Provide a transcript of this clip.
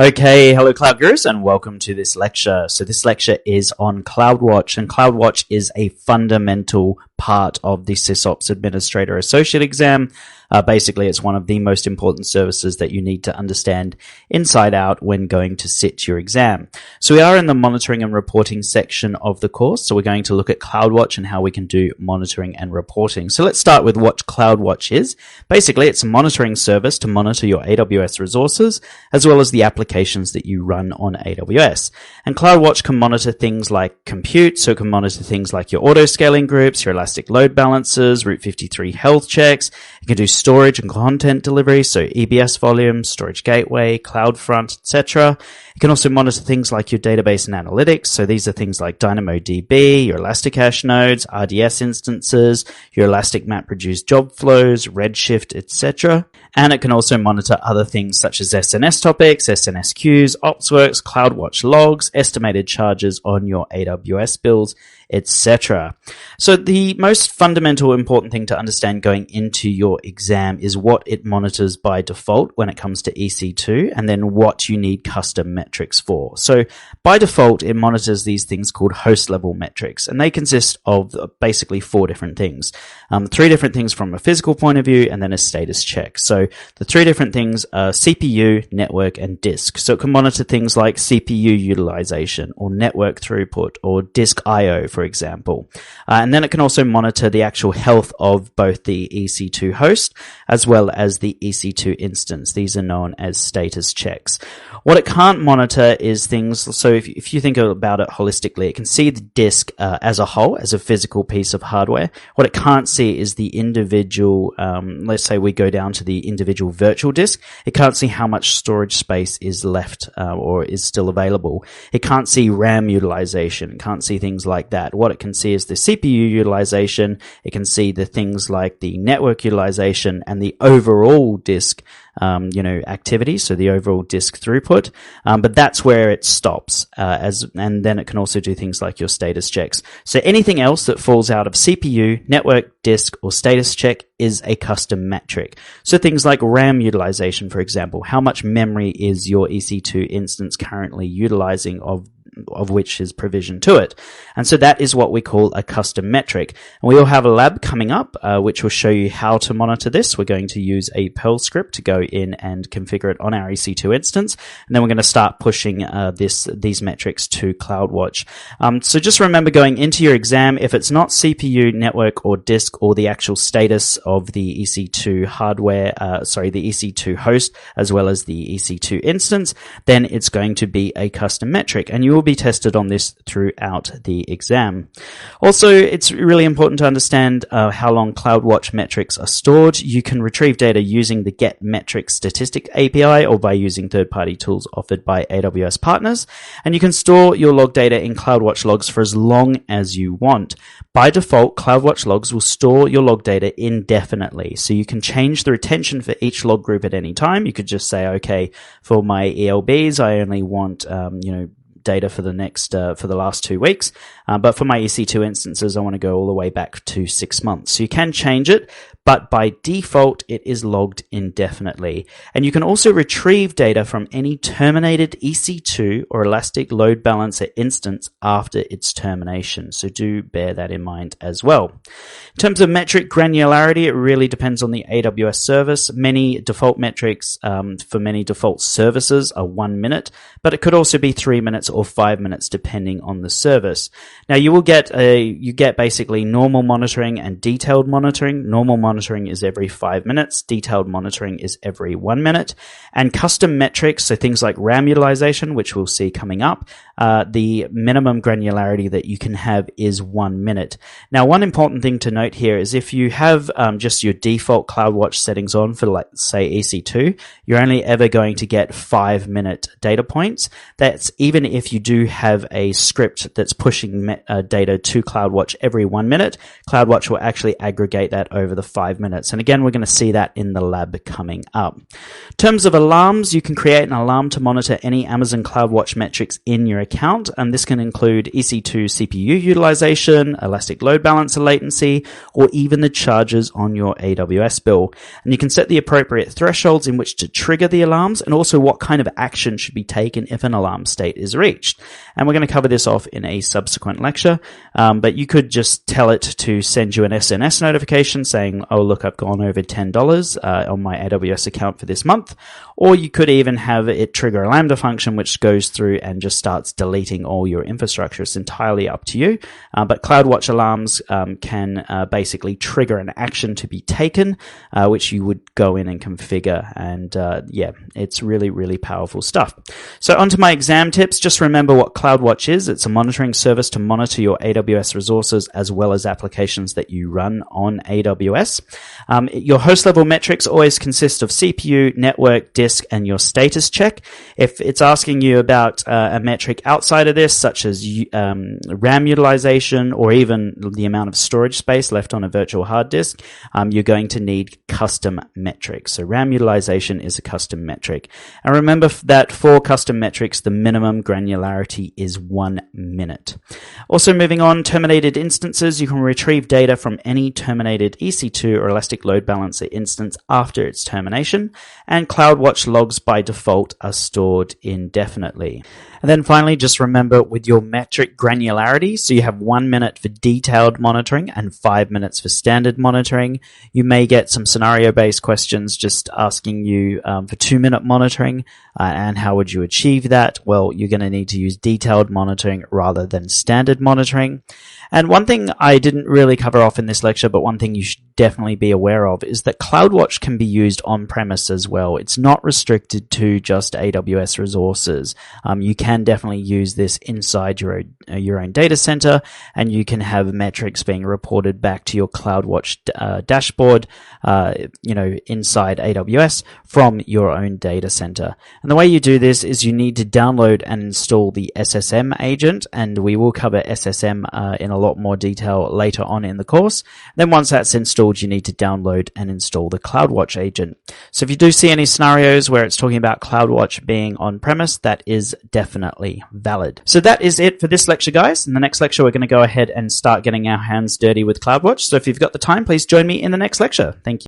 Okay, hello Cloud Gurus and welcome to this lecture. So this lecture is on CloudWatch, and CloudWatch is a fundamental part of the SysOps Administrator Associate exam. Basically, it's one of the most important services that you need to understand inside out when going to sit your exam. So we are in the monitoring and reporting section of the course. So we're going to look at CloudWatch and how we can do monitoring and reporting. So let's start with what CloudWatch is. Basically, it's a monitoring service to monitor your AWS resources, as well as the applications that you run on AWS. And CloudWatch can monitor things like compute, so it can monitor things like your auto-scaling groups, your Elastic load balancers, Route 53 health checks. It can do storage and content delivery, so EBS volume, storage gateway, CloudFront, etc. It can also monitor things like your database and analytics, so these are things like DynamoDB, your Elasticache nodes, RDS instances, your Elastic MapReduce job flows, Redshift, etc. And it can also monitor other things such as SNS topics, SNS queues, OpsWorks, CloudWatch logs, estimated charges on your AWS bills, etc. So the most fundamental important thing to understand going into your exam is what it monitors by default when it comes to EC2, and then what you need custom metrics for. So by default, it monitors these things called host level metrics, and they consist of basically four different things. Three different things from a physical point of view, and then a status check. So the three different things are CPU, network, and disk. So it can monitor things like CPU utilization, or network throughput, or disk I/O, for example. And then it can also monitor the actual health of both the EC2 host as well as the EC2 instance. These are known as status checks. What it can't monitor is things, so if you think about it holistically, it can see the disk as a whole, as a physical piece of hardware. What it can't see is the individual, let's say we go down to the individual virtual disk. It can't see how much storage space is left or is still available. It can't see RAM utilization. It can't see things like that. What it can see is the CPU utilization. It can see the things like the network utilization and the overall disk activity, so the overall disk throughput, but that's where it stops. And then it can also do things like your status checks. So anything else that falls out of CPU, network, disk, or status check is a custom metric. So things like RAM utilization, for example, how much memory is your EC2 instance currently utilizing of which is provisioned to it. And so that is what we call a custom metric. And we will have a lab coming up, which will show you how to monitor this. We're going to use a Perl script to go in and configure it on our EC2 instance. And then we're going to start pushing these metrics to CloudWatch. So just remember going into your exam, if it's not CPU, network, or disk, or the actual status of the EC2 hardware, the EC2 host, as well as the EC2 instance, then it's going to be a custom metric. And you will be tested on this throughout the exam. Also, it's really important to understand how long CloudWatch metrics are stored. You can retrieve data using the Get Metrics Statistic API or by using third-party tools offered by AWS partners. And you can store your log data in CloudWatch logs for as long as you want. By default, CloudWatch logs will store your log data indefinitely. So you can change the retention for each log group at any time. You could just say, okay, for my ELBs, I only want, data for the last 2 weeks. But for my EC2 instances, I want to go all the way back to 6 months. So you can change it, but by default, it is logged indefinitely. And you can also retrieve data from any terminated EC2 or Elastic Load Balancer instance after its termination. So do bear that in mind as well. In terms of metric granularity, it really depends on the AWS service. Many default metrics for many default services are 1 minute, but it could also be 3 minutes or 5 minutes depending on the service. Now you get basically normal monitoring and detailed monitoring. Normal monitoring is every 5 minutes. Detailed monitoring is every 1 minute. And custom metrics, so things like RAM utilization, which we'll see coming up, the minimum granularity that you can have is 1 minute. Now, one important thing to note here is if you have just your default CloudWatch settings on for, like, say, EC2, you're only ever going to get 5 minute data points. That's even if if you do have a script that's pushing data to CloudWatch every 1 minute, CloudWatch will actually aggregate that over the 5 minutes. And again, we're going to see that in the lab coming up. In terms of alarms, you can create an alarm to monitor any Amazon CloudWatch metrics in your account, and this can include EC2 CPU utilization, elastic load balancer latency, or even the charges on your AWS bill. And you can set the appropriate thresholds in which to trigger the alarms, and also what kind of action should be taken if an alarm state is reached. And we're going to cover this off in a subsequent lecture, but you could just tell it to send you an SNS notification saying, oh look, I've gone over $10 on my AWS account for this month. Or you could even have it trigger a Lambda function which goes through and just starts deleting all your infrastructure. It's entirely up to you. But CloudWatch alarms can basically trigger an action to be taken, which you would go in and configure. And yeah, it's really, really powerful stuff. So onto my exam tips. Just remember what CloudWatch is. It's a monitoring service to monitor your AWS resources as well as applications that you run on AWS. Your host level metrics always consist of CPU, network, disk, and your status check. If it's asking you about a metric outside of this, such as RAM utilization or even the amount of storage space left on a virtual hard disk, you're going to need custom metrics. So RAM utilization is a custom metric. And remember that for custom metrics, the minimum granularity is 1 minute. Also moving on, terminated instances. You can retrieve data from any terminated EC2 or Elastic Load Balancer instance after its termination, and CloudWatch logs by default are stored indefinitely. And then finally, just remember with your metric granularity, so you have 1 minute for detailed monitoring and 5 minutes for standard monitoring. You may get some scenario-based questions just asking you for 2 minute monitoring, and how would you achieve that? Well, you're going to need to use detailed monitoring rather than standard monitoring. And one thing I didn't really cover off in this lecture, but one thing you should definitely be aware of is that CloudWatch can be used on-premise as well. It's not restricted to just AWS resources. You can definitely use this inside your own data center, and you can have metrics being reported back to your CloudWatch dashboard, inside AWS from your own data center. And the way you do this is you need to download and install the SSM agent, and we will cover SSM in a lot more detail later on in the course. Then once that's installed, you need to download and install the CloudWatch agent. So if you do see any scenarios where it's talking about CloudWatch being on-premise, that is definitely valid. So that is it for this lecture, guys. In the next lecture, we're going to go ahead and start getting our hands dirty with CloudWatch. So if you've got the time, please join me in the next lecture. Thank you.